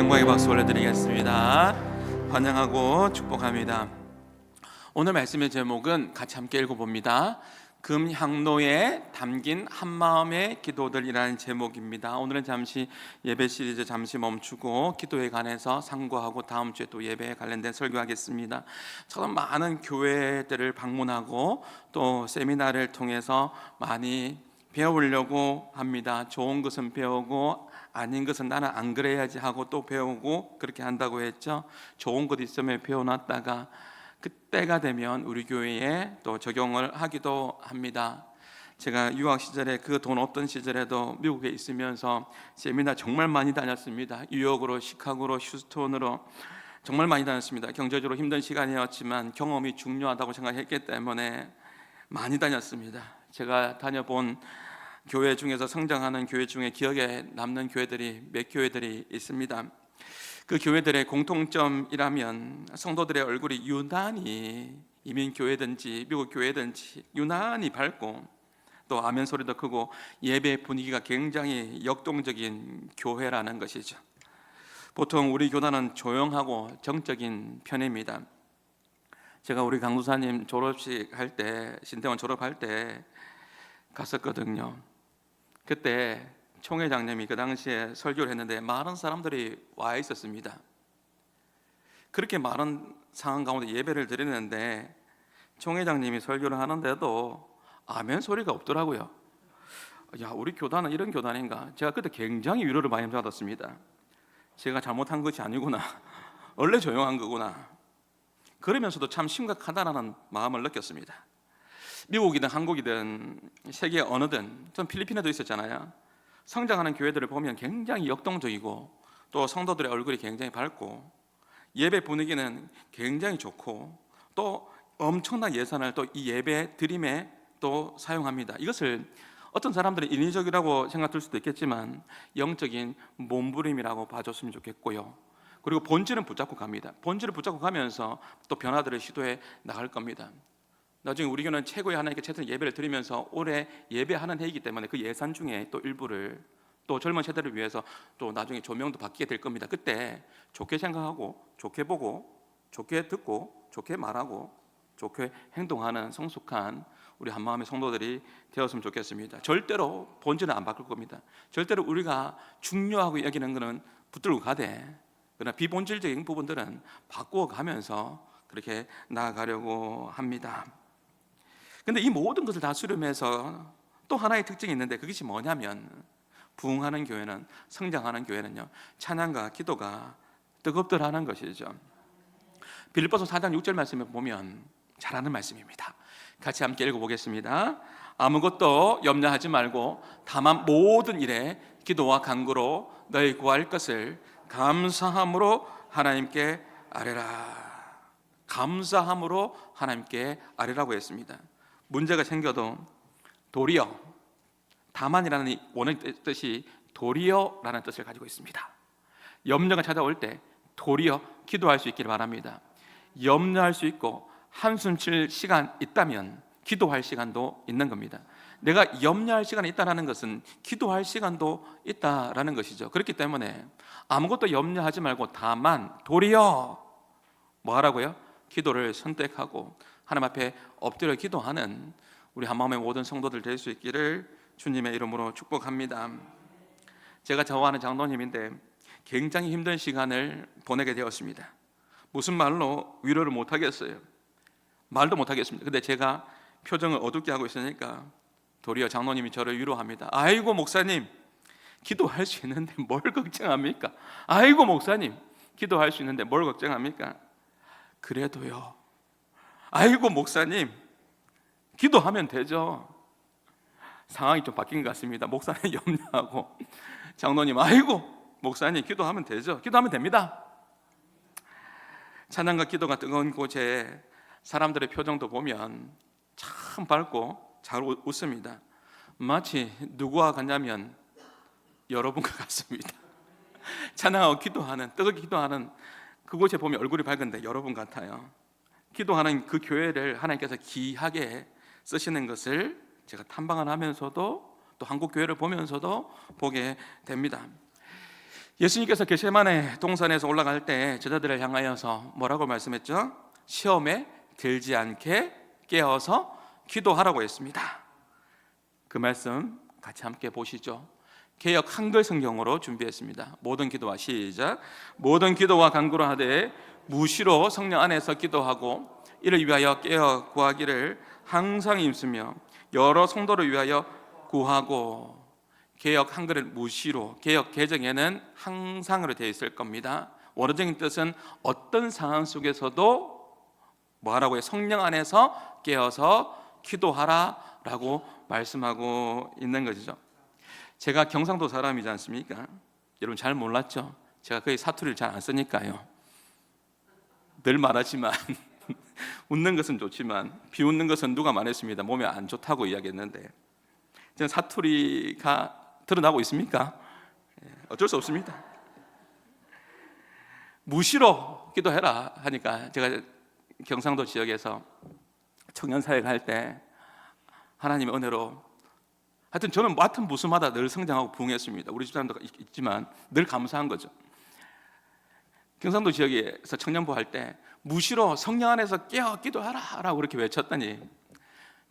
영광의 박수 올려드리겠습니다. 환영하고 축복합니다. 오늘 말씀의 제목은 같이 함께 읽어봅니다. 금향로에 담긴 한마음의 기도들이라는 제목입니다. 오늘은 잠시 예배 시리즈 잠시 멈추고 기도에 관해서 상고하고 다음 주에 또 예배에 관련된 설교하겠습니다. 저는 많은 교회들을 방문하고 또 세미나를 통해서 많이 배우려고 합니다. 좋은 것은 배우고 아닌 것은 나는 안 그래야지 하고 또 배우고 그렇게 한다고 했죠. 좋은 것 있으면 배워놨다가 그때가 되면 우리 교회에 또 적용을 하기도 합니다. 제가 유학 시절에 그 돈 없던 시절에도 미국에 있으면서 세미나 정말 많이 다녔습니다. 뉴욕으로, 시카고로, 휴스턴으로 정말 많이 다녔습니다. 경제적으로 힘든 시간이었지만 경험이 중요하다고 생각했기 때문에 많이 다녔습니다. 제가 다녀본 교회 중에서 성장하는 교회 중에 기억에 남는 교회들이 몇 교회들이 있습니다. 그 교회들의 공통점이라면 성도들의 얼굴이 유난히 이민 교회든지 미국 교회든지 유난히 밝고 또 아멘 소리도 크고 예배 분위기가 굉장히 역동적인 교회라는 것이죠. 보통 우리 교단은 조용하고 정적인 편입니다. 제가 우리 강도사님 졸업식 할 때, 신대원 졸업할 때 갔었거든요. 그때 총회장님이 그 당시에 설교를 했는데 많은 사람들이 와 있었습니다. 그렇게 많은 상황 가운데 예배를 드리는데 총회장님이 설교를 하는데도 아멘 소리가 없더라고요. 야, 우리 교단은 이런 교단인가? 제가 그때 굉장히 위로를 많이 받았습니다. 제가 잘못한 것이 아니구나. 원래 조용한 거구나. 그러면서도 참 심각하다는 마음을 느꼈습니다. 미국이든 한국이든 세계 어느든, 전 필리핀에도 있었잖아요. 성장하는 교회들을 보면 굉장히 역동적이고 또 성도들의 얼굴이 굉장히 밝고 예배 분위기는 굉장히 좋고 또 엄청난 예산을 또 이 예배 드림에 또 사용합니다. 이것을 어떤 사람들은 인위적이라고 생각할 수도 있겠지만 영적인 몸부림이라고 봐줬으면 좋겠고요. 그리고 본질은 붙잡고 갑니다. 본질을 붙잡고 가면서 또 변화들을 시도해 나갈 겁니다. 나중에 우리 교회는 최고의 하나님께 최선 예배를 드리면서 올해 예배하는 해이기 때문에 그 예산 중에 또 일부를 또 젊은 세대를 위해서 또 나중에 조명도 바뀌게 될 겁니다. 그때 좋게 생각하고 좋게 보고 좋게 듣고 좋게 말하고 좋게 행동하는 성숙한 우리 한마음의 성도들이 되었으면 좋겠습니다. 절대로 본질은 안 바꿀 겁니다. 절대로 우리가 중요하고 여기는 것은 붙들고 가되 그러나 비본질적인 부분들은 바꾸어 가면서 그렇게 나아가려고 합니다. 근데 이 모든 것을 다 수렴해서 또 하나의 특징이 있는데 그것이 뭐냐면 부흥하는 교회는, 성장하는 교회는요, 찬양과 기도가 뜨겁더라는 것이죠. 빌립보서 4장 6절 말씀을 보면 잘하는 말씀입니다. 같이 함께 읽어보겠습니다. 아무것도 염려하지 말고 다만 모든 일에 기도와 간구로 너희 구할 것을 감사함으로 하나님께 아뢰라. 감사함으로 하나님께 아뢰라고 했습니다. 문제가 생겨도 도리어, 다만이라는 이 원어의 뜻이 도리어라는 뜻을 가지고 있습니다. 염려가 찾아올 때 도리어 기도할 수 있기를 바랍니다. 염려할 수 있고 한숨 쉴 시간 있다면 기도할 시간도 있는 겁니다. 내가 염려할 시간이 있다는 것은 기도할 시간도 있다라는 것이죠. 그렇기 때문에 아무것도 염려하지 말고 다만 도리어 뭐 하라고요? 기도를 선택하고 하나님 앞에 엎드려 기도하는 우리 한마음의 모든 성도들 될 수 있기를 주님의 이름으로 축복합니다. 제가 좋아하는 장로님인데 굉장히 힘든 시간을 보내게 되었습니다. 무슨 말로 위로를 못 하겠어요. 말도 못 하겠습니다. 근데 제가 표정을 어둡게 하고 있으니까 도리어 장로님이 저를 위로합니다. 아이고 목사님, 기도할 수 있는데 뭘 걱정합니까? 아이고 목사님, 기도할 수 있는데 뭘 걱정합니까? 그래도요, 아이고 목사님, 기도하면 되죠. 상황이 좀 바뀐 것 같습니다. 목사님 염려하고 장로님, 아이고 목사님, 기도하면 되죠. 기도하면 됩니다. 찬양과 기도가 뜨거운 곳에 사람들의 표정도 보면 참 밝고 잘 웃습니다. 마치 누구와 같냐면 여러분과 같습니다. 찬양하고 기도하는, 뜨겁게 기도하는 그곳에 보면 얼굴이 밝은데 여러분 같아요. 기도하는 그 교회를 하나님께서 귀하게 쓰시는 것을 제가 탐방을 하면서도 또 한국 교회를 보면서도 보게 됩니다. 예수님께서 겟세마네 동산에서 올라갈 때 제자들을 향하여서 뭐라고 말씀했죠? 시험에 들지 않게 깨어서 기도하라고 했습니다. 그 말씀 같이 함께 보시죠. 개역 한글 성경으로 준비했습니다. 모든 기도와 시작. 모든 기도와 간구로 하되 무시로 성령 안에서 기도하고 이를 위하여 깨어 구하기를 항상 힘쓰며 여러 성도를 위하여 구하고. 개역 한글은 무시로, 개역 개정에는 항상으로 되어 있을 겁니다. 원어적인 뜻은 어떤 상황 속에서도 뭐하라고 해요? 성령 안에서 깨어서 기도하라 라고 말씀하고 있는 것이죠. 제가 경상도 사람이지 않습니까? 여러분 잘 몰랐죠? 제가 거의 사투리를 잘 안 쓰니까요. 늘 말하지만 웃는 것은 좋지만 비웃는 것은 누가 말했습니다. 몸에 안 좋다고 이야기했는데 저는 사투리가 드러나고 있습니까? 어쩔 수 없습니다. 무시로 기도해라 하니까 제가 경상도 지역에서 청년 사역을 할 때 하나님의 은혜로 하여튼 저는 맡은 부서마다 늘 성장하고 부흥했습니다. 우리 집사람도 있지만 늘 감사한 거죠. 경상도 지역에서 청년부 할 때 무시로 성령 안에서 깨어 기도하라 라고 그렇게 외쳤더니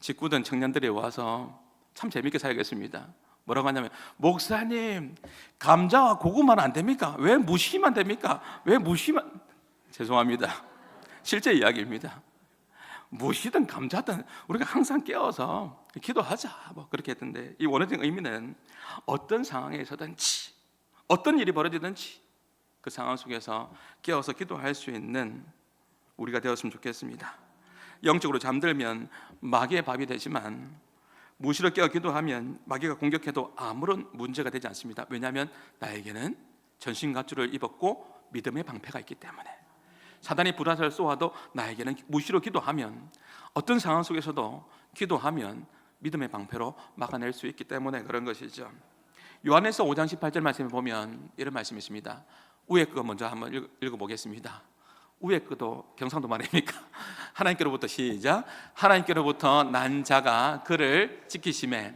직구던 청년들이 와서 참 재밌게 사역했습니다. 뭐라고 하냐면 목사님 감자와 고구마는 안 됩니까? 왜 무시만 됩니까? 왜 무시만 죄송합니다. 실제 이야기입니다. 무시든 감자든 우리가 항상 깨어서 기도하자 뭐 그렇게 했던데 이 원어적인 의미는 어떤 상황에서든지 어떤 일이 벌어지든지 그 상황 속에서 깨어서 기도할 수 있는 우리가 되었으면 좋겠습니다. 영적으로 잠들면 마귀의 밥이 되지만 무시로 깨어 기도하면 마귀가 공격해도 아무런 문제가 되지 않습니다. 왜냐하면 나에게는 전신갑주를 입었고 믿음의 방패가 있기 때문에 사단이 불화살을 쏘아도 나에게는 무시로 기도하면 어떤 상황 속에서도 기도하면 믿음의 방패로 막아낼 수 있기 때문에 그런 것이죠. 요한에서 5장 18절 말씀에 보면 이런 말씀이 있습니다. 위에 거 먼저 한번 읽어보겠습니다. 위에 거도 경상도 말입니까? 하나님께로부터 시작. 하나님께로부터 난 자가 그를 지키심에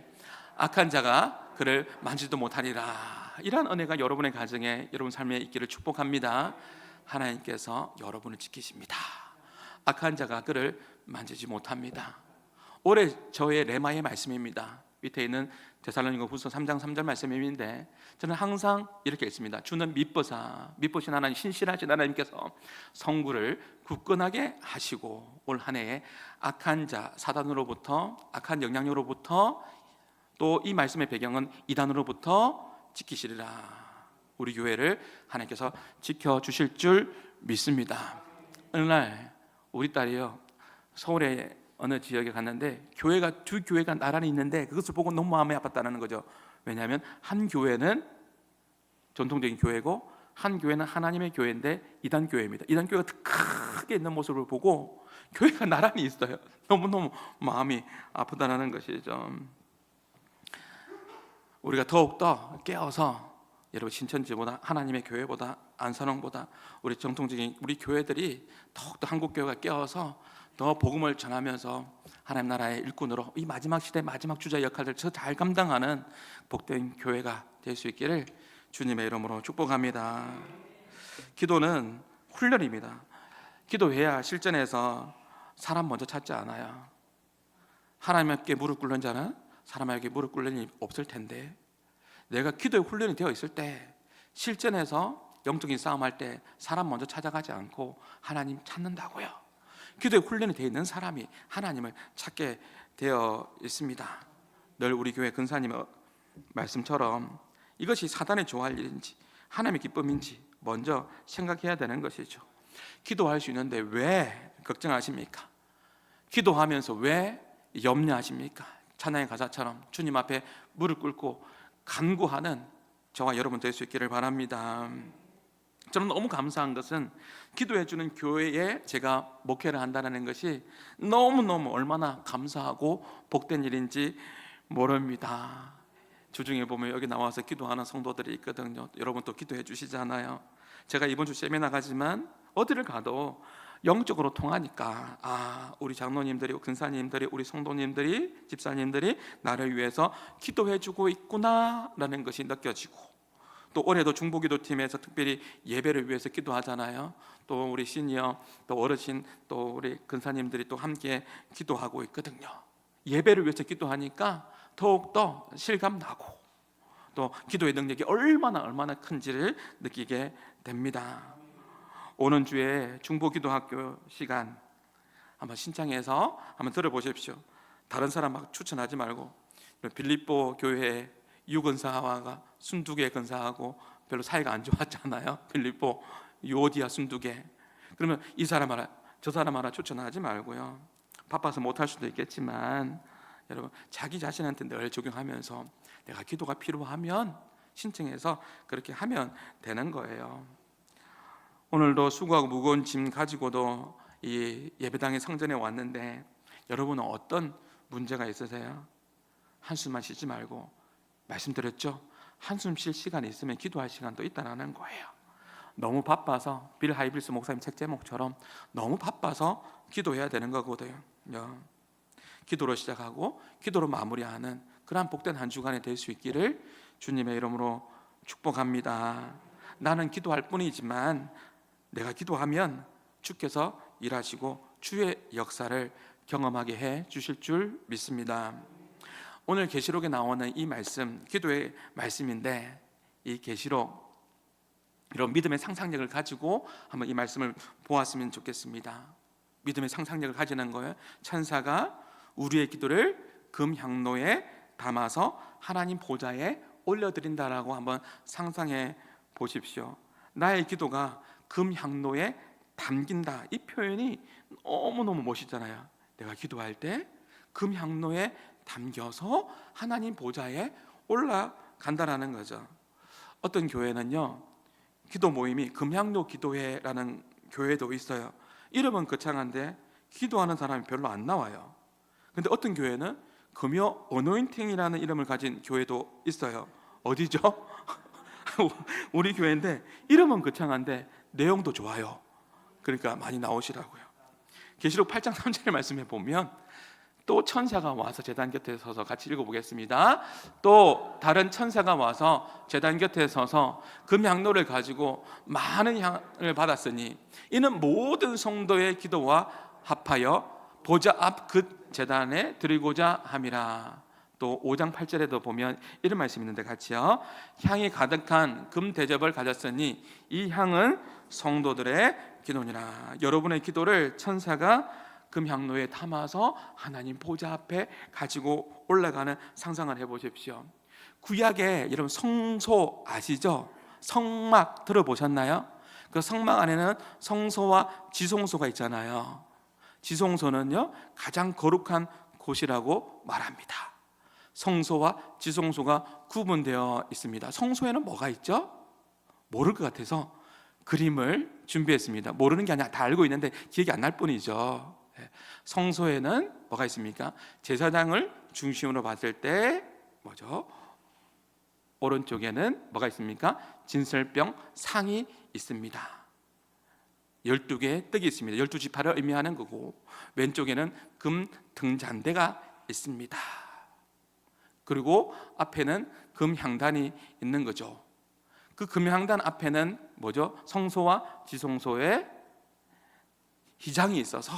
악한 자가 그를 만지도 못하리라. 이러한 은혜가 여러분의 가정에 여러분 삶에 있기를 축복합니다. 하나님께서 여러분을 지키십니다. 악한 자가 그를 만지지 못합니다. 올해 저의 레마의 말씀입니다. 밑에 있는 데살로니가후서 3장 3절 말씀인데 저는 항상 이렇게 읽습니다. 주는 미쁘신 하나님, 신실하신 하나님께서 성구를 굳건하게 하시고 올 한 해에 악한 자 사단으로부터 악한 영향으로부터 또 이 말씀의 배경은 이단으로부터 지키시리라. 우리 교회를 하나님께서 지켜주실 줄 믿습니다. 어느 날 우리 딸이요 서울에 어느 지역에 갔는데 두 교회가 나란히 있는데 그것을 보고 너무 마음이 아팠다는 거죠. 왜냐하면 한 교회는 전통적인 교회고 한 교회는 하나님의 교회인데 이단 교회입니다. 이단 교회가 크게 있는 모습을 보고 교회가 나란히 있어요. 너무너무 마음이 아프다는 것이죠. 우리가 더욱더 깨어서 여러분 신천지보다 하나님의 교회보다 안산홍보다 우리 정통적인 우리 교회들이 더욱더 한국교회가 깨어서 더 복음을 전하면서 하나님 나라의 일꾼으로 이 마지막 시대 마지막 주자 역할을 잘 감당하는 복된 교회가 될 수 있기를 주님의 이름으로 축복합니다. 기도는 훈련입니다. 기도해야 실전에서 사람 먼저 찾지 않아요. 하나님께 무릎 꿇는 자는 사람에게 무릎 꿇는 일이 없을 텐데 내가 기도에 훈련이 되어 있을 때 실전에서 영적인 싸움할 때 사람 먼저 찾아가지 않고 하나님 찾는다고요. 기도에 훈련이 되어 있는 사람이 하나님을 찾게 되어 있습니다. 늘 우리 교회 근사님의 말씀처럼 이것이 사단이 좋아할 일인지 하나님의 기쁨인지 먼저 생각해야 되는 것이죠. 기도할 수 있는데 왜 걱정하십니까? 기도하면서 왜 염려하십니까? 찬양의 가사처럼 주님 앞에 무릎 꿇고 간구하는 저와 여러분 될 수 있기를 바랍니다. 저는 너무 감사한 것은 기도해주는 교회에 제가 목회를 한다는 것이 너무너무 얼마나 감사하고 복된 일인지 모릅니다. 주중에 보면 여기 나와서 기도하는 성도들이 있거든요. 여러분 또 기도해 주시잖아요. 제가 이번 주 세미나 가지만 어디를 가도 영적으로 통하니까 우리 장로님들이 근사님들이 우리 성도님들이 집사님들이 나를 위해서 기도해 주고 있구나라는 것이 느껴지고 또 올해도 중보기도팀에서 특별히 예배를 위해서 기도하잖아요. 또 우리 시니어, 또 어르신, 또 우리 근사님들이 또 함께 기도하고 있거든요. 예배를 위해서 기도하니까 더욱더 실감나고 또 기도의 능력이 얼마나 큰지를 느끼게 됩니다. 오는 주에 중보기도학교 시간 한번 신청해서 한번 들어보십시오. 다른 사람 막 추천하지 말고, 빌립보 교회 유근사와 순두계 근사하고 별로 사이가 안 좋았잖아요. 빌립보 유오디아 순두계. 그러면 이 사람 하나 저 사람 하나 추천하지 말고요. 바빠서 못할 수도 있겠지만 여러분, 자기 자신한테 늘 적용하면서 내가 기도가 필요하면 신청해서 그렇게 하면 되는 거예요. 오늘도 수고하고 무거운 짐 가지고도 이 예배당의 성전에 왔는데, 여러분은 어떤 문제가 있으세요? 한숨만 쉬지 말고, 말씀드렸죠? 한숨 쉴 시간이 있으면 기도할 시간도 있다는 거예요. 너무 바빠서, 빌 하이빌스 목사님 책 제목처럼 너무 바빠서 기도해야 되는 거거든요. 기도로 시작하고 기도로 마무리하는 그러한 복된 한 주간이 될 수 있기를 주님의 이름으로 축복합니다. 나는 기도할 뿐이지만 내가 기도하면 주께서 일하시고 주의 역사를 경험하게 해 주실 줄 믿습니다. 오늘 계시록에 나오는 이 말씀, 기도의 말씀인데, 이 계시록 이런 믿음의 상상력을 가지고 한번 이 말씀을 보았으면 좋겠습니다. 믿음의 상상력을 가지는 거예요. 천사가 우리의 기도를 금향로에 담아서 하나님 보좌에 올려드린다라고 한번 상상해 보십시오. 나의 기도가 금향로에 담긴다, 이 표현이 너무너무 멋있잖아요. 내가 기도할 때 금향로에 담겨서 하나님 보좌에 올라간다라는 거죠. 어떤 교회는요, 기도 모임이 금향로 기도회라는 교회도 있어요. 이름은 거창한데 기도하는 사람이 별로 안 나와요. 근데 어떤 교회는 금요 어노인팅이라는 이름을 가진 교회도 있어요. 어디죠? 우리 교회인데 이름은 거창한데 내용도 좋아요. 그러니까 많이 나오시라고요. 계시록 8장 3절의 말씀에 보면 또 천사가 와서 제단 곁에 서서, 같이 읽어보겠습니다. 또 다른 천사가 와서 제단 곁에 서서 금향로를 가지고 많은 향을 받았으니 이는 모든 성도의 기도와 합하여 보좌 앞 그 제단에 드리고자 함이라. 또 5장 8절에도 보면 이런 말씀이 있는데 같이요. 향이 가득한 금 대접을 가졌으니 이 향은 성도들의 기도니라. 여러분의 기도를 천사가 금향로에 담아서 하나님 보좌 앞에 가지고 올라가는 상상을 해보십시오. 구약에 여러분 성소 아시죠? 성막 들어보셨나요? 그 성막 안에는 성소와 지성소가 있잖아요. 지성소는요 가장 거룩한 곳이라고 말합니다. 성소와 지성소가 구분되어 있습니다. 성소에는 뭐가 있죠? 모를 것 같아서 그림을 준비했습니다. 모르는 게 아니라 다 알고 있는데 기억이 안 날 뿐이죠. 성소에는 뭐가 있습니까? 제사장을 중심으로 봤을 때 뭐죠? 오른쪽에는 뭐가 있습니까? 진설병 상이 있습니다. 12개의 떡이 있습니다. 12지파를 의미하는 거고, 왼쪽에는 금 등잔대가 있습니다. 그리고 앞에는 금향단이 있는 거죠. 그 금향단 앞에는 뭐죠? 성소와 지성소에 휘장이 있어서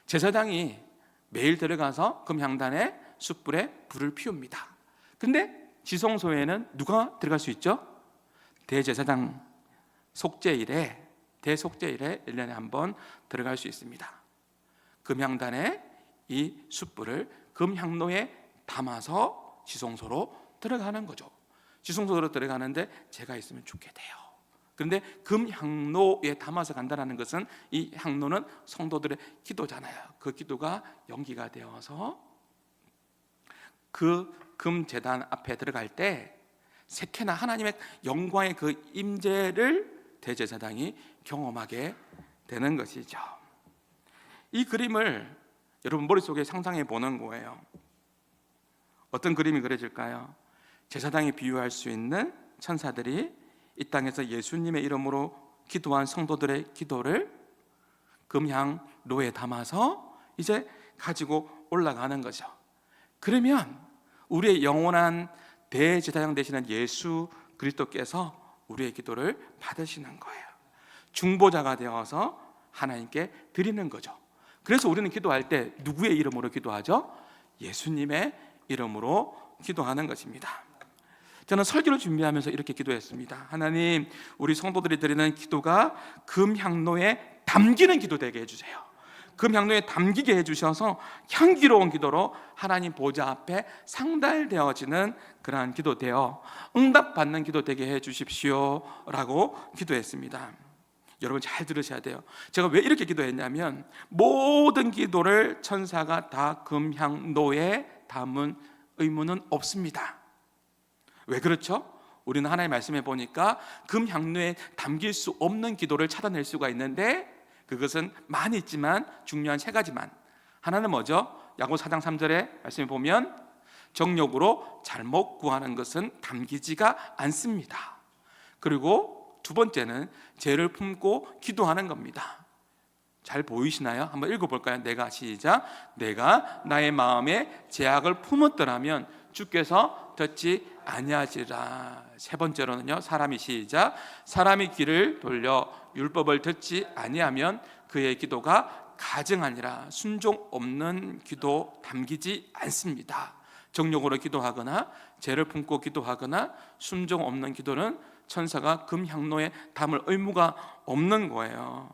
제사장이 매일 들어가서 금향단에 숯불에 불을 피웁니다. 근데 지성소에는 누가 들어갈 수 있죠? 대제사장 속죄일에, 대속죄일에 1년에 한 번 들어갈 수 있습니다. 금향단에 이 숯불을 금향로에 담아서 지성소로 들어가는 거죠. 지성소로 들어가는데 제가 있으면 죽게 돼요. 그런데 금향로에 담아서 간다는 것은 이 향로는 성도들의 기도잖아요. 그 기도가 연기가 되어서 그 금제단 앞에 들어갈 때 세케나 하나님의 영광의 그 임재를 대제사장이 경험하게 되는 것이죠. 이 그림을 여러분 머릿속에 상상해 보는 거예요. 어떤 그림이 그려질까요? 제사장이 비유할 수 있는 천사들이 이 땅에서 예수님의 이름으로 기도한 성도들의 기도를 금향로에 담아서 이제 가지고 올라가는 거죠. 그러면 우리의 영원한 대제사장 되시는 예수 그리스도께서 우리의 기도를 받으시는 거예요. 중보자가 되어서 하나님께 드리는 거죠. 그래서 우리는 기도할 때 누구의 이름으로 기도하죠? 예수님의 이름으로 기도하는 것입니다. 저는 설교를 준비하면서 이렇게 기도했습니다. 하나님, 우리 성도들이 드리는 기도가 금향로에 담기는 기도 되게 해주세요. 금향로에 담기게 해주셔서 향기로운 기도로 하나님 보좌 앞에 상달되어지는 그러한 기도 되어 응답받는 기도 되게 해주십시오 라고 기도했습니다. 여러분 잘 들으셔야 돼요. 제가 왜 이렇게 기도했냐면, 모든 기도를 천사가 다 금향로에 담은 의무는 없습니다. 왜 그렇죠? 우리는 하나님의 말씀에 보니까 금향로에 담길 수 없는 기도를 찾아낼 수가 있는데, 그것은 많이 있지만 중요한 세 가지만. 하나는 뭐죠? 야고보서 4장 3절에 말씀에 보면 정욕으로 잘못 구하는 것은 담기지가 않습니다. 그리고 두 번째는 죄를 품고 기도하는 겁니다. 잘 보이시나요? 한번 읽어볼까요? 시작. 내가 나의 마음에 죄악을 품었더라면 주께서 듣지 아니하시리라. 세 번째로는요, 시작. 사람이 귀를 돌려 율법을 듣지 아니하면 그의 기도가 가증하니라. 순종 없는 기도 담기지 않습니다. 정욕으로 기도하거나 죄를 품고 기도하거나 순종 없는 기도는 천사가 금향로에 담을 의무가 없는 거예요.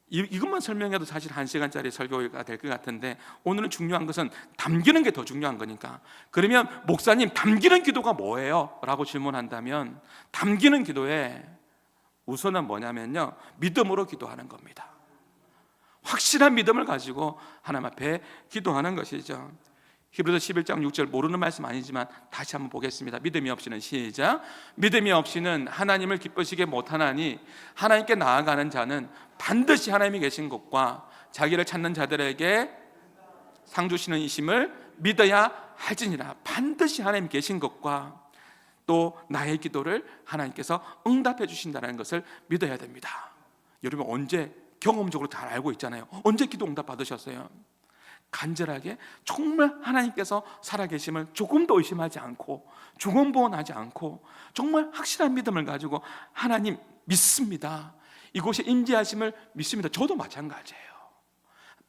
이것만 설명해도 사실 1시간짜리 설교가 될 것 같은데, 오늘은 중요한 것은 담기는 게 더 중요한 거니까. 그러면 목사님, 담기는 기도가 뭐예요? 라고 질문한다면, 담기는 기도에 우선은 뭐냐면요, 믿음으로 기도하는 겁니다. 확실한 믿음을 가지고 하나님 앞에 기도하는 것이죠. 히브리서 11장 6절, 모르는 말씀 아니지만 다시 한번 보겠습니다. 믿음이 없이는, 시작. 믿음이 없이는 하나님을 기쁘시게 못하나니 하나님께 나아가는 자는 반드시 하나님이 계신 것과 자기를 찾는 자들에게 상 주시는 이심을 믿어야 할지니라. 반드시 하나님 계신 것과 또 나의 기도를 하나님께서 응답해 주신다는 것을 믿어야 됩니다. 여러분, 언제 경험적으로 잘 알고 있잖아요. 언제 기도 응답 받으셨어요? 간절하게 정말 하나님께서 살아계심을 조금도 의심하지 않고 조금보원하지 않고 정말 확실한 믿음을 가지고 하나님 믿습니다, 이곳에 임재하심을 믿습니다. 저도 마찬가지예요.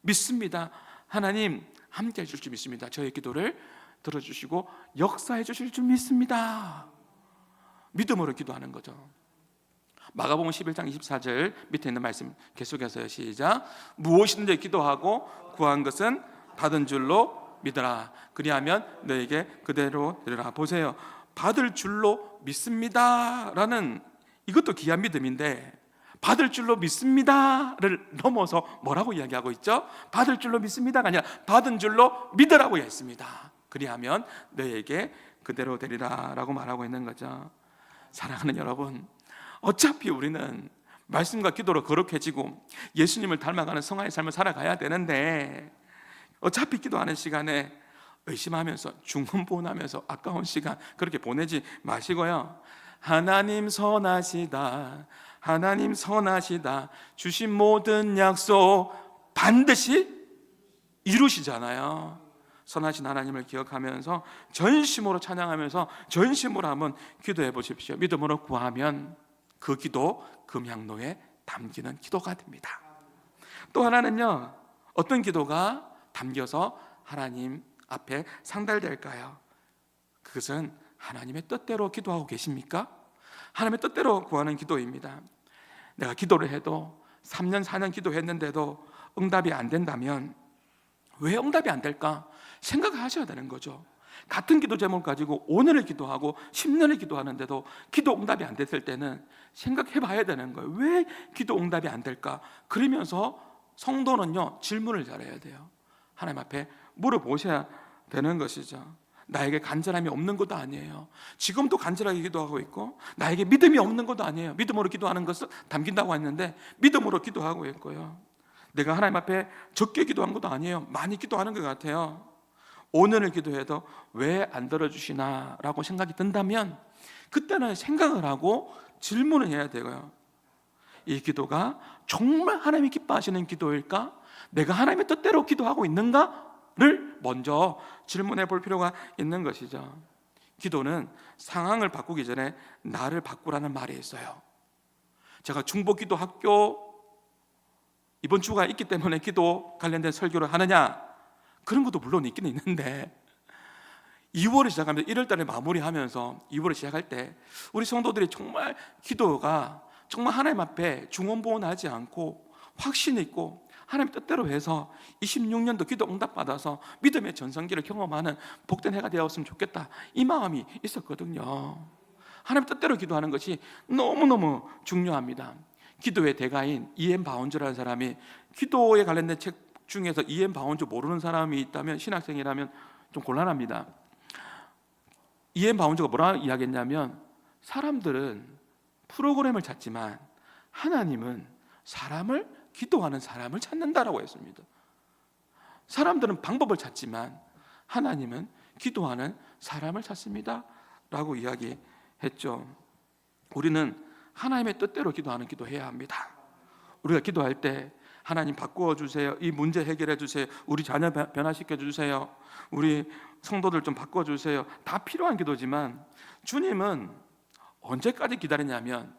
믿습니다. 하나님 함께 해줄 줄 믿습니다. 저의 기도를 들어주시고 역사해 주실 줄 믿습니다. 믿음으로 기도하는 거죠. 마가복음 11장 24절 밑에 있는 말씀 계속해서요, 시작. 무엇이든지 기도하고 구한 것은 받은 줄로 믿어라. 그리하면 너에게 그대로 되리라. 보세요, 받을 줄로 믿습니다라는, 이것도 귀한 믿음인데, 받을 줄로 믿습니다를 넘어서 뭐라고 이야기하고 있죠? 받을 줄로 믿습니다가 아니라 받은 줄로 믿으라고 했습니다. 그리하면 너에게 그대로 되리라 라고 말하고 있는 거죠. 사랑하는 여러분, 어차피 우리는 말씀과 기도로 거룩해지고 예수님을 닮아가는 성화의 삶을 살아가야 되는데, 어차피 기도하는 시간에 의심하면서 중언부언하면서 아까운 시간 그렇게 보내지 마시고요, 하나님 선하시다, 하나님 선하시다, 주신 모든 약속 반드시 이루시잖아요. 선하신 하나님을 기억하면서 전심으로 찬양하면서 전심으로 한번 기도해 보십시오. 믿음으로 구하면 그 기도 금향로에 담기는 기도가 됩니다. 또 하나는요, 어떤 기도가 담겨서 하나님 앞에 상달될까요? 그것은 하나님의 뜻대로 기도하고 계십니까? 하나님의 뜻대로 구하는 기도입니다. 내가 기도를 해도 3년 4년 기도했는데도 응답이 안 된다면 왜 응답이 안 될까 생각을 하셔야 되는 거죠. 같은 기도 제목 가지고 5년을 기도하고 10년을 기도하는데도 기도 응답이 안 됐을 때는 생각해 봐야 되는 거예요. 왜 기도 응답이 안 될까? 그러면서 성도는요, 질문을 잘해야 돼요. 하나님 앞에 물어보셔야 되는 것이죠. 나에게 간절함이 없는 것도 아니에요. 지금도 간절하게 기도하고 있고, 나에게 믿음이 없는 것도 아니에요. 믿음으로 기도하는 것을 담긴다고 했는데 믿음으로 기도하고 있고요, 내가 하나님 앞에 적게 기도한 것도 아니에요. 많이 기도하는 것 같아요. 5년을 기도해도 왜 안 들어주시나 라고 생각이 든다면 그때는 생각을 하고 질문을 해야 되고요, 이 기도가 정말 하나님이 기뻐하시는 기도일까? 내가 하나님의 뜻대로 기도하고 있는가를 먼저 질문해 볼 필요가 있는 것이죠. 기도는 상황을 바꾸기 전에 나를 바꾸라는 말이 있어요. 제가 중보기도 학교 이번 주가 있기 때문에 기도 관련된 설교를 하느냐, 그런 것도 물론 있긴 있는데 2월을 시작하면서 1월 달에 마무리하면서 2월을 시작할 때 우리 성도들이 정말 기도가 정말 하나님 앞에 중언부언하지 않고 확신 있고 하나님 뜻대로 해서 26년도 기도 응답 받아서 믿음의 전성기를 경험하는 복된 해가 되었으면 좋겠다, 이 마음이 있었거든요. 하나님 뜻대로 기도하는 것이 너무너무 중요합니다. 기도의 대가인 이엔 바운즈라는 사람이, 기도에 관련된 책 중에서 이엔 바운즈 모르는 사람이 있다면, 신학생이라면 좀 곤란합니다. 이엔 바운즈가 뭐라 이야기했냐면, 사람들은 프로그램을 찾지만 하나님은 기도하는 사람을 찾는다라고 했습니다. 사람들은 방법을 찾지만 하나님은 기도하는 사람을 찾습니다 라고 이야기했죠. 우리는 하나님의 뜻대로 기도하는 기도해야 합니다. 우리가 기도할 때 하나님 바꾸어 주세요, 이 문제 해결해 주세요, 우리 자녀 변화시켜 주세요, 우리 성도들 좀 바꿔 주세요, 다 필요한 기도지만 주님은 언제까지 기다리냐면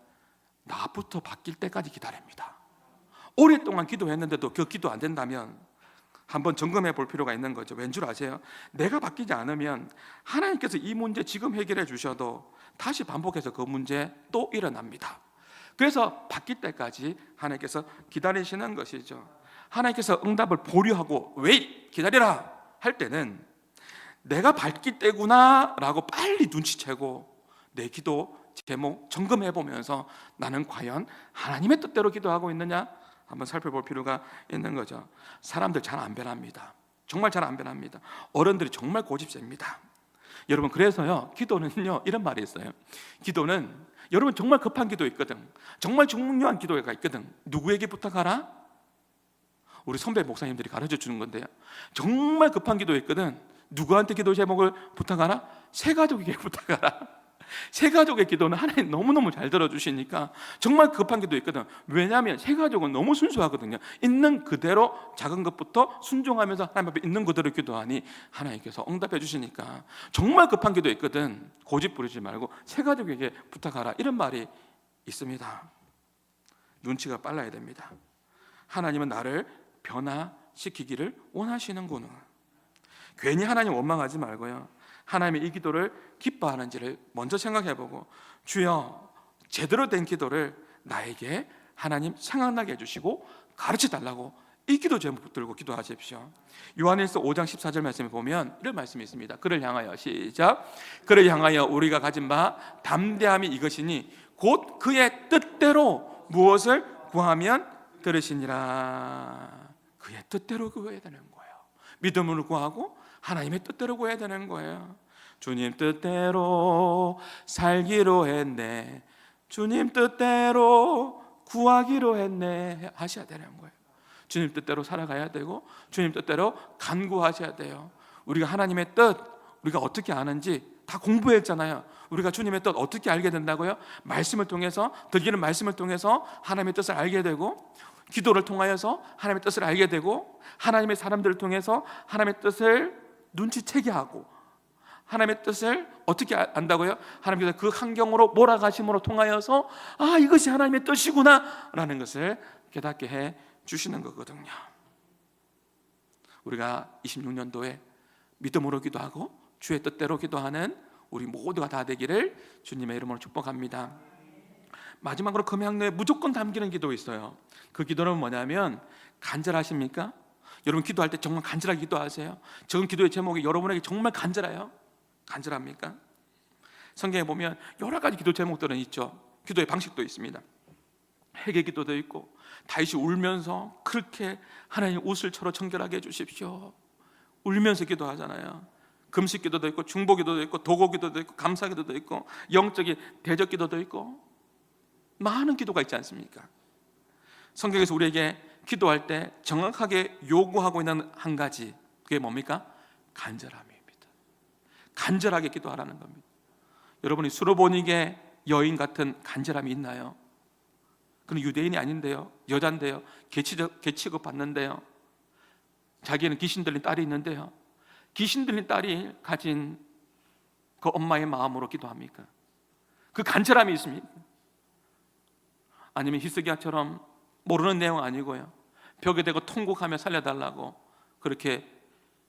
나부터 바뀔 때까지 기다립니다. 오랫동안 기도했는데도 그 기도 안 된다면 한번 점검해 볼 필요가 있는 거죠. 왠 줄 아세요? 내가 바뀌지 않으면 하나님께서 이 문제 지금 해결해 주셔도 다시 반복해서 그 문제 또 일어납니다. 그래서 바뀔 때까지 하나님께서 기다리시는 것이죠. 하나님께서 응답을 보류하고 왜 기다리라 할 때는 내가 바뀔 때구나 라고 빨리 눈치채고 내 기도 제목 점검해 보면서 나는 과연 하나님의 뜻대로 기도하고 있느냐 한번 살펴볼 필요가 있는 거죠. 사람들 잘 안 변합니다. 정말 잘 안 변합니다. 어른들이 정말 고집셉니다. 여러분, 그래서요, 기도는요, 이런 말이 있어요. 기도는 여러분 정말 급한 기도 있거든, 정말 중요한 기도가 있거든. 누구에게 부탁하라? 우리 선배 목사님들이 가르쳐 주는 건데요, 정말 급한 기도 있거든. 누구한테 기도 제목을 부탁하라? 새 가족에게 부탁하라. 새 가족의 기도는 하나님 너무너무 잘 들어주시니까 정말 급한 기도 있거든. 왜냐하면 새 가족은 너무 순수하거든요. 있는 그대로 작은 것부터 순종하면서 하나님 앞에 있는 그대로 기도하니 하나님께서 응답해 주시니까 정말 급한 기도 있거든. 고집 부리지 말고 새 가족에게 부탁하라, 이런 말이 있습니다. 눈치가 빨라야 됩니다. 하나님은 나를 변화시키기를 원하시는구나. 괜히 하나님 원망하지 말고요, 하나님의 이 기도를 기뻐하는지를 먼저 생각해보고, 주여 제대로 된 기도를 나에게 하나님 생각나게 해주시고 가르쳐달라고 이 기도 제목 들고 기도하십시오. 요한일서 5장 14절 말씀에 보면 이런 말씀이 있습니다. 그를 향하여, 시작, 그를 향하여 우리가 가진 바 담대함이 이것이니 곧 그의 뜻대로 무엇을 구하면 들으시니라. 그의 뜻대로 구해야 되는 거예요. 믿음으로 구하고 하나님의 뜻대로 구해야 되는 거예요. 주님 뜻대로 살기로 했네, 주님 뜻대로 구하기로 했네 하셔야 되는 거예요. 주님 뜻대로 살아가야 되고 주님 뜻대로 간구하셔야 돼요. 우리가 하나님의 뜻, 우리가 어떻게 아는지 다 공부했잖아요. 우리가 주님의 뜻 어떻게 알게 된다고요? 말씀을 통해서, 들리는 말씀을 통해서 하나님의 뜻을 알게 되고, 기도를 통하여서 하나님의 뜻을 알게 되고, 하나님의 사람들을 통해서 하나님의 뜻을 눈치채게 하고, 하나님의 뜻을 어떻게 안다고요? 하나님께서 그 환경으로 몰아가심으로 통하여서 아, 이것이 하나님의 뜻이구나 라는 것을 깨닫게 해 주시는 거거든요. 우리가 26년도에 믿음으로 기도하고 주의 뜻대로 기도하는 우리 모두가 다 되기를 주님의 이름으로 축복합니다. 마지막으로 금양로에 무조건 담기는 기도 있어요. 그 기도는 뭐냐면, 간절하십니까? 여러분 기도할 때 정말 간절하게 기도하세요? 지금 기도의 제목이 여러분에게 정말 간절해요? 간절합니까? 성경에 보면 여러 가지 기도 제목들은 있죠. 기도의 방식도 있습니다. 회개 기도도 있고, 다윗이 울면서 그렇게 하나님 옷을 철어 정결하게 해주십시오, 울면서 기도하잖아요. 금식 기도도 있고, 중보 기도도 있고, 도고 기도도 있고, 감사 기도도 있고, 영적인 대적 기도도 있고, 많은 기도가 있지 않습니까? 성경에서 우리에게 기도할 때 정확하게 요구하고 있는 한 가지, 그게 뭡니까? 간절함입니다. 간절하게 기도하라는 겁니다. 여러분이 수로보니게 여인 같은 간절함이 있나요? 그는 유대인이 아닌데요, 여잔데요, 계치급 받는데요, 자기는 귀신 들린 딸이 있는데요, 귀신 들린 딸이 가진 그 엄마의 마음으로 기도합니까? 그 간절함이 있습니까? 아니면 히스기야처럼 모르는 내용 아니고요, 벽에 대고 통곡하며 살려달라고 그렇게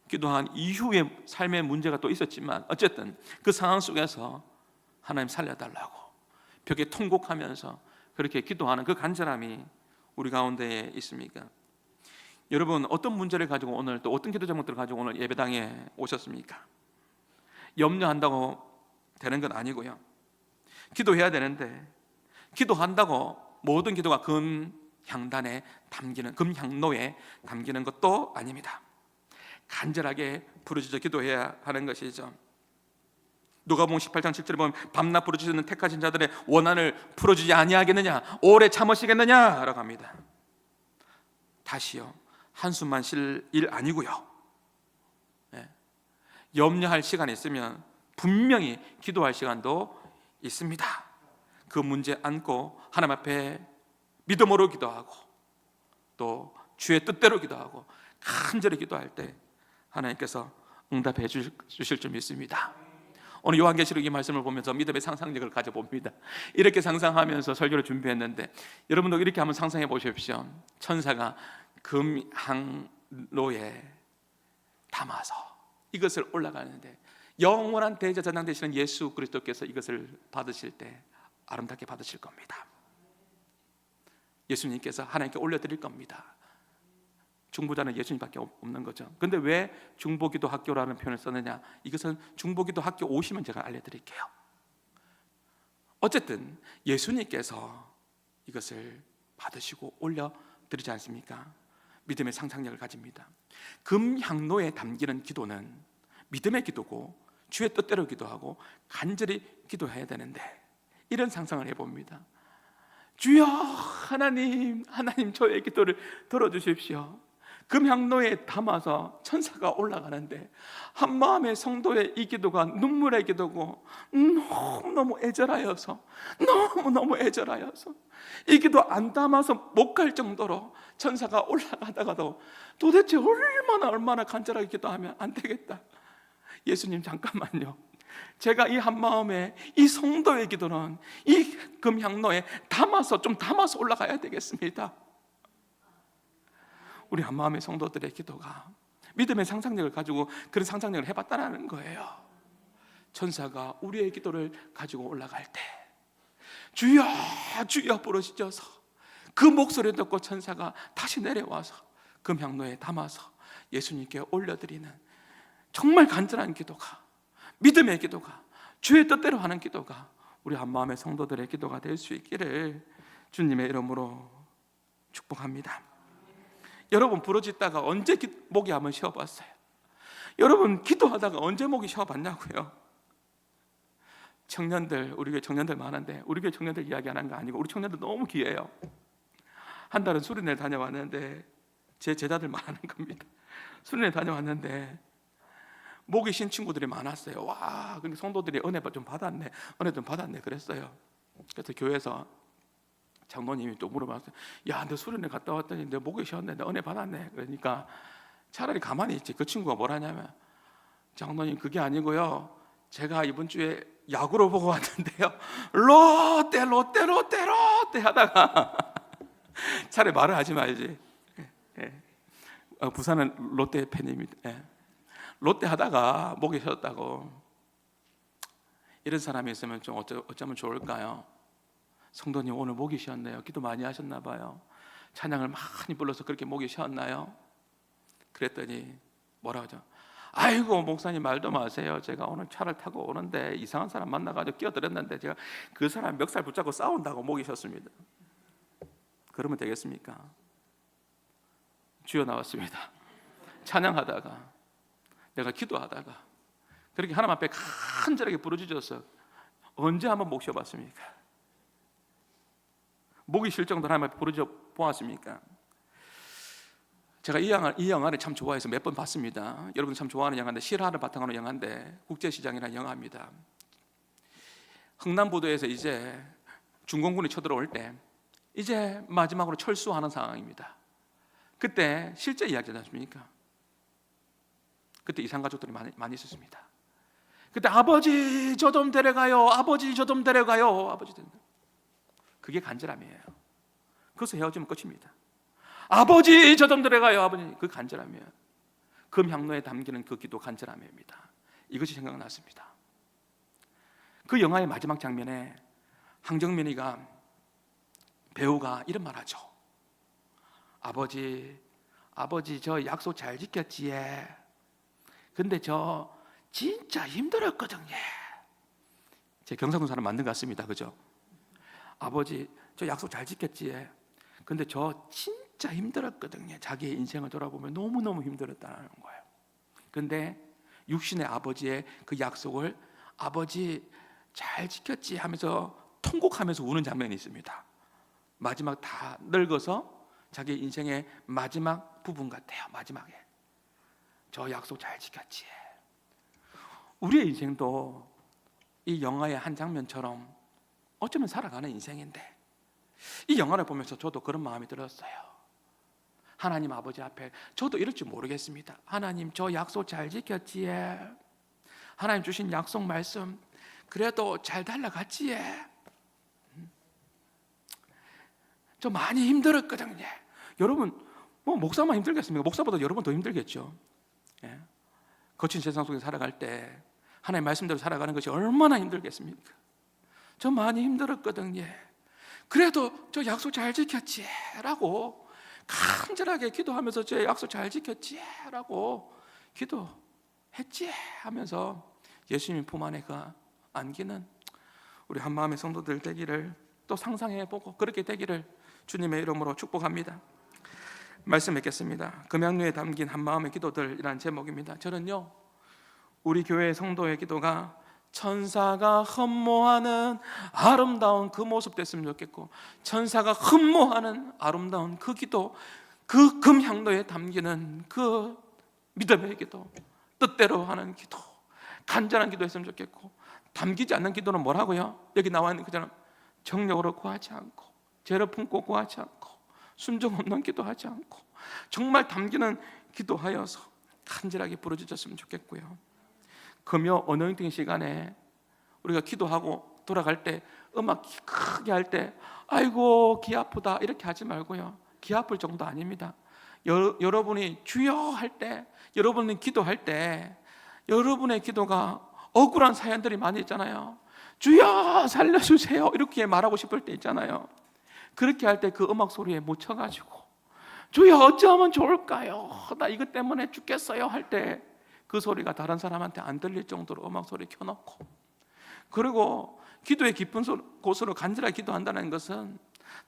기도한 이후에 삶의 문제가 또 있었지만 어쨌든 그 상황 속에서 하나님 살려달라고 벽에 통곡하면서 그렇게 기도하는 그 간절함이 우리 가운데에 있습니까? 여러분, 어떤 문제를 가지고 오늘, 또 어떤 기도 제목들을 가지고 오늘 예배당에 오셨습니까? 염려한다고 되는 건 아니고요, 기도해야 되는데 기도한다고 모든 기도가 금향단에 담기는, 금향로에 담기는 것도 아닙니다. 간절하게 부르짖어 기도해야 하는 것이죠. 누가복음 18장 7절에 보면 밤낮 부르짖는 택하신 자들의 원한을 풀어주지 아니하겠느냐, 오래 참으시겠느냐 라고 합니다. 다시요, 한숨만 쉴 일 아니고요, 염려할 시간이 있으면 분명히 기도할 시간도 있습니다. 그 문제 안고 하나님 앞에 믿음으로 기도하고 또 주의 뜻대로 기도하고 간절히 기도할 때 하나님께서 응답해 주실 줄 믿습니다. 오늘 요한계시록 이 말씀을 보면서 믿음의 상상력을 가져봅니다. 이렇게 상상하면서 설교를 준비했는데 여러분도 이렇게 한번 상상해 보십시오. 천사가 금향로에 담아서 이것을 올라가는데 영원한 대제사장 되시는 예수 그리스도께서 이것을 받으실 때 아름답게 받으실 겁니다. 예수님께서 하나님께 올려드릴 겁니다. 중보자는 예수님밖에 없는 거죠. 그런데 왜 중보기도 학교라는 표현을 썼느냐, 이것은 중보기도 학교 오시면 제가 알려드릴게요. 어쨌든 예수님께서 이것을 받으시고 올려드리지 않습니까? 믿음의 상상력을 가집니다. 금향로에 담기는 기도는 믿음의 기도고 주의 뜻대로 기도하고 간절히 기도해야 되는데 이런 상상을 해봅니다. 주여, 하나님 저의 기도를 들어주십시오. 금향로에 담아서 천사가 올라가는데 한마음의 성도의 이 기도가 눈물의 기도고 너무너무 애절하여서 이 기도 안 담아서 못 갈 정도로 천사가 올라가다가도 도대체 얼마나 간절하게 기도하면 안 되겠다. 예수님 잠깐만요, 제가 이 한마음에 이 성도의 기도는 이 금향로에 담아서 올라가야 되겠습니다. 우리 한마음의 성도들의 기도가 믿음의 상상력을 가지고 그런 상상력을 해봤다는 거예요. 천사가 우리의 기도를 가지고 올라갈 때 주여 주여 부르짖어서 그 목소리를 듣고 천사가 다시 내려와서 금향로에 담아서 예수님께 올려드리는 정말 간절한 기도가, 믿음의 기도가, 주의 뜻대로 하는 기도가 우리 한마음의 성도들의 기도가 될 수 있기를 주님의 이름으로 축복합니다. 여러분, 부르짖다가 언제 목이 한번 쉬어봤어요? 여러분, 기도하다가 언제 목이 쉬어봤냐고요? 청년들, 우리 교회 청년들 많은데 우리 교회 청년들 이야기하는 거 아니고 우리 청년들 너무 귀해요. 한 달은 수련회 다녀왔는데 제 제자들 말하는 겁니다. 수련회 다녀왔는데 목이 쉰 친구들이 많았어요. 와, 근데 성도들이 은혜 좀 받았네 그랬어요. 그래서 교회에서 장로님이 또 물어봤어요. 야, 너 수련회 갔다 왔더니 내 목이 쉬었네, 너 은혜 받았네. 그러니까 차라리 가만히 있지. 그 친구가 뭐라냐면, 장로님 그게 아니고요, 제가 이번 주에 야구를 보고 왔는데요, 롯데 하다가 차라리 말을 하지 말지. 부산은 롯데 팬입니다. 롯데 하다가 목이 쉬었다고. 이런 사람이 있으면 좀 어쩌면 좋을까요? 성도님 오늘 목이 쉬었네요. 기도 많이 하셨나 봐요. 찬양을 많이 불러서 그렇게 목이 쉬었나요? 그랬더니 뭐라고 하죠? 아이고 목사님 말도 마세요. 제가 오늘 차를 타고 오는데 이상한 사람 만나가지고 끼어들었는데 제가 그 사람 멱살 붙잡고 싸운다고 목이 쉬었습니다. 그러면 되겠습니까? 주여 나왔습니다. 찬양하다가 내가 기도하다가 그렇게 하나님 앞에 간절하게 부르짖어서 언제 한번 목 쉬어봤습니까? 목이 쉴 정도로 하나님 앞에 부르짖어 보았습니까? 제가 이 영화를 참 좋아해서 몇 번 봤습니다. 여러분 참 좋아하는 영화인데, 실화를 바탕으로 영화인데 국제시장이라는 영화입니다. 흥남부도에서 이제 중공군이 쳐들어올 때 이제 마지막으로 철수하는 상황입니다. 그때 실제 이야기지 않습니까? 그때 이산가족들이 많이 있었습니다. 그때 아버지 저 좀 데려가요, 아버지 저 좀 데려가요, 아버지. 그게 간절함이에요. 그래서 헤어지면 끝입니다. 아버지 저 좀 데려가요, 아버지. 그 간절함이에요. 금향로에 담기는 그 기도 간절함입니다. 이것이 생각났습니다. 그 영화의 마지막 장면에 황정민이가, 배우가 이런 말 하죠. 아버지 저 약속 잘 지켰지. 근데 저 진짜 힘들었거든요. 제 경상도 사람 맞는 것 같습니다. 그죠? 아버지 저 약속 잘 지켰지. 근데 저 진짜 힘들었거든요. 자기의 인생을 돌아보면 너무너무 힘들었다는 거예요. 근데 육신의 아버지의 그 약속을 아버지 잘 지켰지 하면서 통곡하면서 우는 장면이 있습니다. 마지막 다 늙어서 자기 인생의 마지막 부분 같아요. 마지막에 저 약속 잘 지켰지. 우리의 인생도 이 영화의 한 장면처럼 어쩌면 살아가는 인생인데, 이 영화를 보면서 저도 그런 마음이 들었어요. 하나님 아버지 앞에 저도 이럴 줄 모르겠습니다. 하나님 저 약속 잘 지켰지에. 하나님 주신 약속 말씀 그래도 잘 달라갔지에. 저 많이 힘들었거든요. 여러분 뭐 목사만 힘들겠습니까? 목사보다 여러분 더 힘들겠죠. 예. 거친 세상 속에 살아갈 때 하나님 말씀대로 살아가는 것이 얼마나 힘들겠습니까? 저 많이 힘들었거든요. 그래도 저 약속 잘 지켰지 라고 간절하게 기도하면서 저 약속 잘 지켰지 라고 기도했지 하면서 예수님 품 안에 그 안기는 우리 한마음의 성도들 되기를 또 상상해보고 그렇게 되기를 주님의 이름으로 축복합니다. 말씀 맺겠습니다. 금향로에 담긴 한마음의 기도들이라는 제목입니다. 저는요, 우리 교회 성도의 기도가 천사가 흠모하는 아름다운 그 모습 됐으면 좋겠고, 천사가 흠모하는 아름다운 그 기도, 그 금향로에 담기는 그 믿음의 기도, 뜻대로 하는 기도, 간절한 기도 했으면 좋겠고, 담기지 않는 기도는 뭐라고요? 여기 나와 있는 것처럼 정력으로 구하지 않고, 죄를 품고 구하지 않고, 순종 없는 기도하지 않고, 정말 담기는 기도하여서 간절하게 부르짖었으면 좋겠고요. 금요 어너인팅 시간에 우리가 기도하고 돌아갈 때 음악 크게 할 때 아이고 귀 아프다 이렇게 하지 말고요. 귀 아플 정도 아닙니다. 여러분이 주여 할 때, 여러분이 기도할 때 여러분의 기도가 억울한 사연들이 많이 있잖아요. 주여 살려주세요 이렇게 말하고 싶을 때 있잖아요. 그렇게 할 때 그 음악 소리에 묻혀가지고 주여 어찌하면 좋을까요? 나 이것 때문에 죽겠어요 할 때 그 소리가 다른 사람한테 안 들릴 정도로 음악 소리 켜놓고, 그리고 기도의 깊은 곳으로 간절하게 기도한다는 것은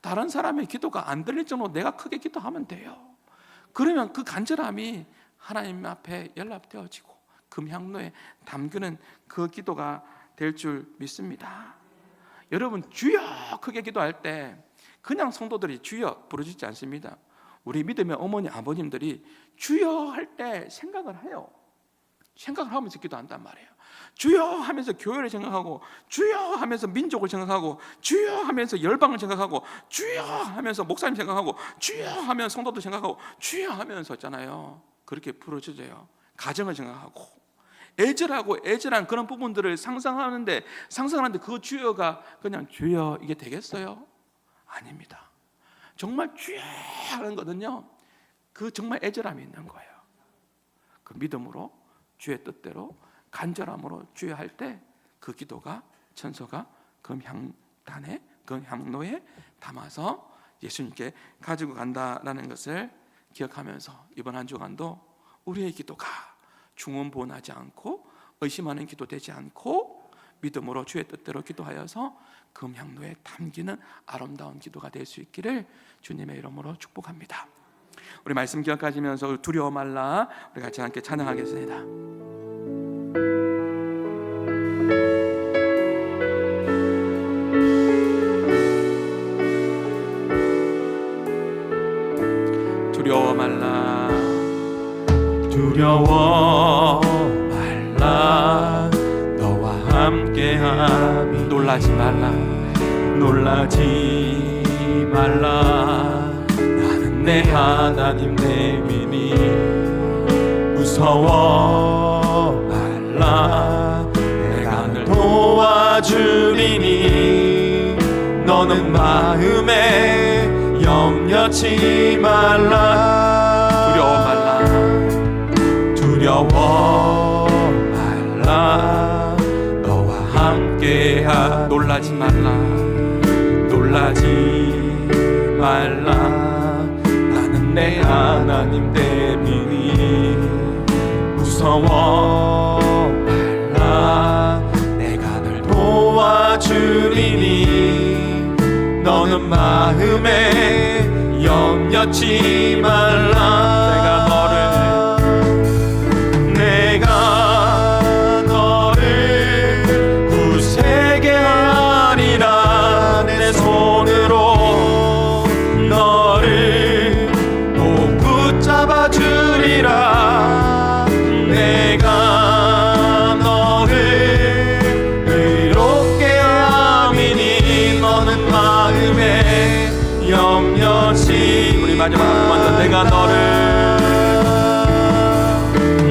다른 사람의 기도가 안 들릴 정도로 내가 크게 기도하면 돼요. 그러면 그 간절함이 하나님 앞에 연락되어지고 금향로에 담그는 그 기도가 될 줄 믿습니다. 여러분 주여 크게 기도할 때 그냥 성도들이 주여 부르짖지 않습니다. 우리 믿음의 어머니 아버님들이 주여 할 때 생각을 해요. 생각을 하면서 기도한단 말이에요. 주여 하면서 교회를 생각하고, 주여 하면서 민족을 생각하고, 주여 하면서 열방을 생각하고, 주여 하면서 목사님 생각하고, 주여 하면 성도들 생각하고, 주여 하면서 있잖아요. 그렇게 부르짖어요. 가정을 생각하고 애절한 그런 부분들을 상상하는데 그 주여가 그냥 주여 이게 되겠어요? 아닙니다. 정말 주여 하는 거는요, 그 정말 애절함이 있는 거예요. 그 믿음으로 주의 뜻대로 간절함으로 주여 할 때 그 기도가 천서가 금향단에 금향로에 담아서 예수님께 가지고 간다라는 것을 기억하면서 이번 한 주간도 우리의 기도가 중언부언하지 않고 의심하는 기도 되지 않고 믿음으로 주의 뜻대로 기도하여서 금향로에 담기는 아름다운 기도가 될 수 있기를 주님의 이름으로 축복합니다. 우리 말씀 기억하시면서 두려워 말라 우리 같이 함께 찬양하겠습니다. 두려워 말라 두려워 말라 너와 함께함이 놀라지 말라 나는 내 하나님 내 믿니 무서워 말라 도와주리니 너는 마음에 염려치 말라. 두려워 말라. 너와 함께하. 놀라지 말라. 나는 내 하나님 됨이니 무서워 말라. 내가 널 도와주리니 너는 마음에 염려치 말라. 내가 너를 굳세게 하리라. 내 손으로 너를 꼭 붙잡아 주리라. 내가 너를 의롭게 함이니 너는 마음에 염려치. 우리 마지막 한번 더.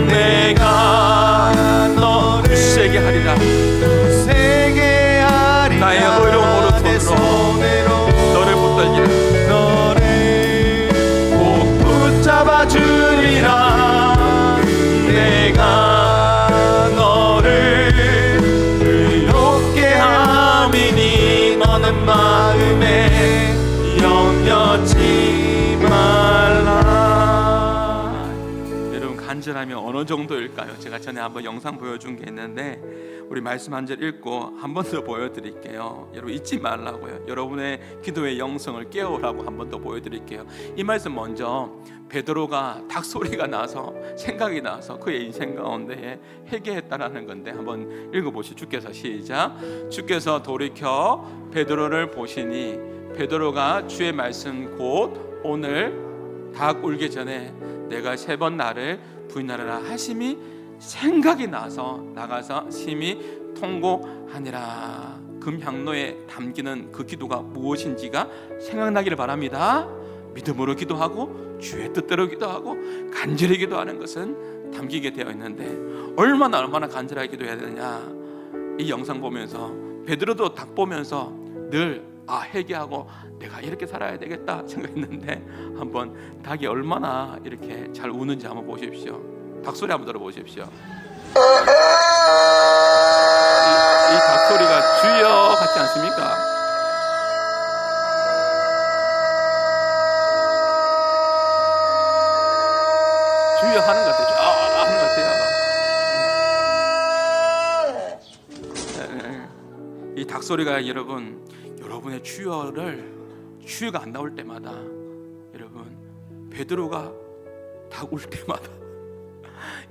내가 너를 세게 하리라. 나의 의로운 오른손으로 너를 붙들리라. 너를 꼭 붙잡아 주리라. 내가 너를 의롭게 함이니 너는 마음에 염려치 말라. 여러분, 간절하면 어느 정도일까요? 제가 전에 한번 영상 보여준 게 있는데 우리 말씀 한 절 읽고 한 번 더 보여드릴게요. 여러분, 잊지 말라고요. 여러분의 기도의 영성을 깨우라고 한 번 더 보여드릴게요. 이 말씀 먼저, 베드로가 닭소리가 나서 생각이 나서 그의 인생 가운데 회개했다라는 건데 한번 읽어보시죠. 주께서 시작. 주께서 돌이켜 베드로를 보시니 베드로가 주의 말씀 곧 오늘 닭 울기 전에 내가 3번 나를 부인하리라 하심이 생각이 나서 나가서 심히 통곡하니라. 금향로에 담기는 그 기도가 무엇인지가 생각나기를 바랍니다. 믿음으로 기도하고 주의 뜻대로 기도하고 간절히 기도하는 것은 담기게 되어 있는데 얼마나 간절하게 기도해야 되느냐. 이 영상 보면서 베드로도 닭 보면서 늘 회개하고 내가 이렇게 살아야 되겠다 생각했는데 한번 닭이 얼마나 이렇게 잘 우는지 한번 보십시오. 닭소리 한번 들어보십시오. 이 닭소리가 주여 같지 않습니까? 주여 하는 것 같아요. 하는 것 같아요. 이 닭소리가 여러분의 주여가 안 나올 때마다, 여러분 베드로가 닭 울 때마다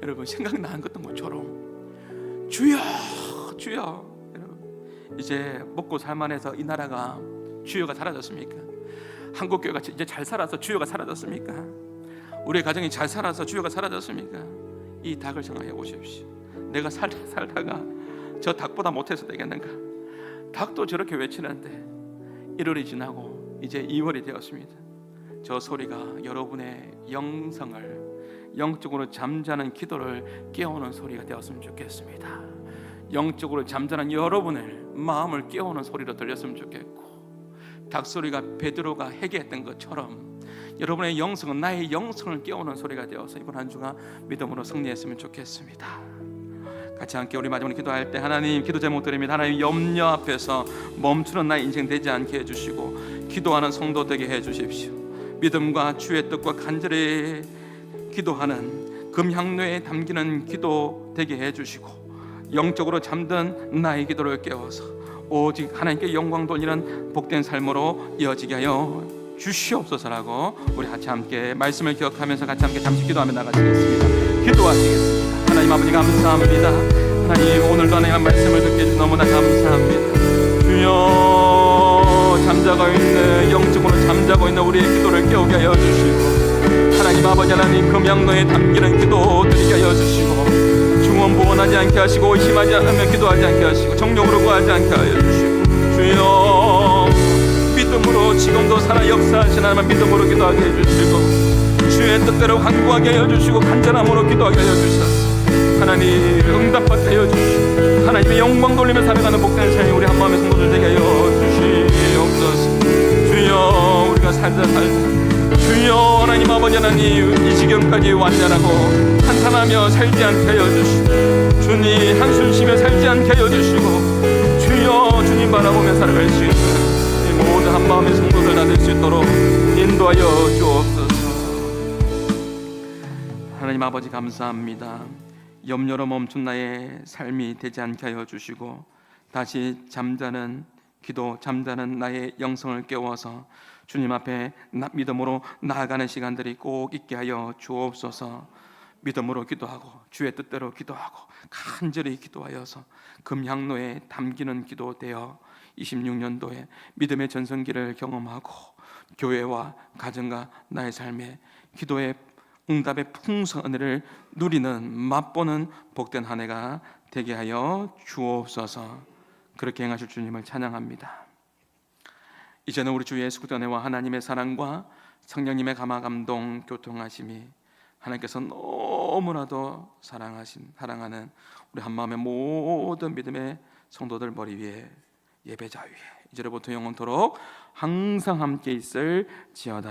여러분 생각나는 것도 것처럼 주여 여러분, 이제 먹고 살만해서 이 나라가 주여가 사라졌습니까? 한국교회가 이제 잘 살아서 주여가 사라졌습니까? 우리의 가정이 잘 살아서 주여가 사라졌습니까? 이 닭을 생각해 보십시오. 내가 살다가 저 닭보다 못해서 되겠는가? 닭도 저렇게 외치는데 1월이 지나고 이제 2월이 되었습니다. 저 소리가 여러분의 영적으로 잠자는 기도를 깨우는 소리가 되었으면 좋겠습니다. 영적으로 잠자는 여러분의 마음을 깨우는 소리로 들렸으면 좋겠고, 닭소리가 베드로가 회개했던 것처럼 여러분의 영성은 나의 영성을 깨우는 소리가 되어서 이번 한 주가 믿음으로 승리했으면 좋겠습니다. 같이 함께 우리 마지막으로 기도할 때 하나님 기도 제목 드립니다. 하나님, 염려 앞에서 멈추는 나의 인생 되지 않게 해주시고 기도하는 성도 되게 해주십시오. 믿음과 주의 뜻과 간절히 기도하는 금향로에 담기는 기도 되게 해주시고 영적으로 잠든 나의 기도를 깨워서 오직 하나님께 영광 돌리는 복된 삶으로 이어지게 하여 주시옵소서라고 우리 같이 함께 말씀을 기억하면서 같이 함께 잠시 기도하며 나가시겠습니다. 기도하시겠습니다. 하나님 아버지 감사합니다. 하나님, 오늘도 하나님의 말씀을 듣게 해주셔서 너무나 감사합니다. 주여, 잠자고 있는 영적으로 잠자고 있는 우리의 기도를 깨우게 하여 주시고, 하나님 아버지 하나님 금양로에 담기는 기도 드리게 하여 주시고, 중원부원하지 않게 하시고 의심하지 않으며 기도하지 않게 하시고 정욕으로 구하지 않게 하여 주시고, 주여 믿음으로 지금도 살아 역사하신 하나님 믿음으로 기도하게 해주시고 주의 뜻대로 간구하게 하여 주시고 간절함으로 기도하게 하여 주셔서 하나님 응답받게 하여 주시고 하나님의 영광 돌리며 살아가는 복된 삶이 우리 한마음의 성도들 되게 하여 주시옵소서. 주여 우리가 살다 주여 하나님 아버지 하나님 이 지경까지 완전하고 한탄하며 살지 않게 하여 주시고 주님 한숨 쉬며 살지 않게 하여 주시고 주여 주님 바라보며 살아갈 수 있는 이 모든 한마음의 성도들 다 될 수 있도록 인도하여 주옵소서. 하나님 아버지 감사합니다. 염려로 멈춘 나의 삶이 되지 않게 하여 주시고 다시 잠자는 기도, 잠자는 나의 영성을 깨워서 주님 앞에 믿음으로 나아가는 시간들이 꼭 있게 하여 주옵소서. 믿음으로 기도하고 주의 뜻대로 기도하고 간절히 기도하여서 금향로에 담기는 기도 되어 26년도에 믿음의 전성기를 경험하고 교회와 가정과 나의 삶에 기도의 응답의 풍성한 은혜를 누리는 맛보는 복된 한 해가 되게 하여 주옵소서. 그렇게 행하실 주님을 찬양합니다. 이제는 우리 주 예수 그리스도의 은혜와 하나님의 사랑과 성령님의 감화 감동 교통하심이 하나님께서 너무나도 사랑하는 우리 한마음의 모든 믿음의 성도들 머리 위에 예배자 위에 이제로부터 영원토록 항상 함께 있을지어다.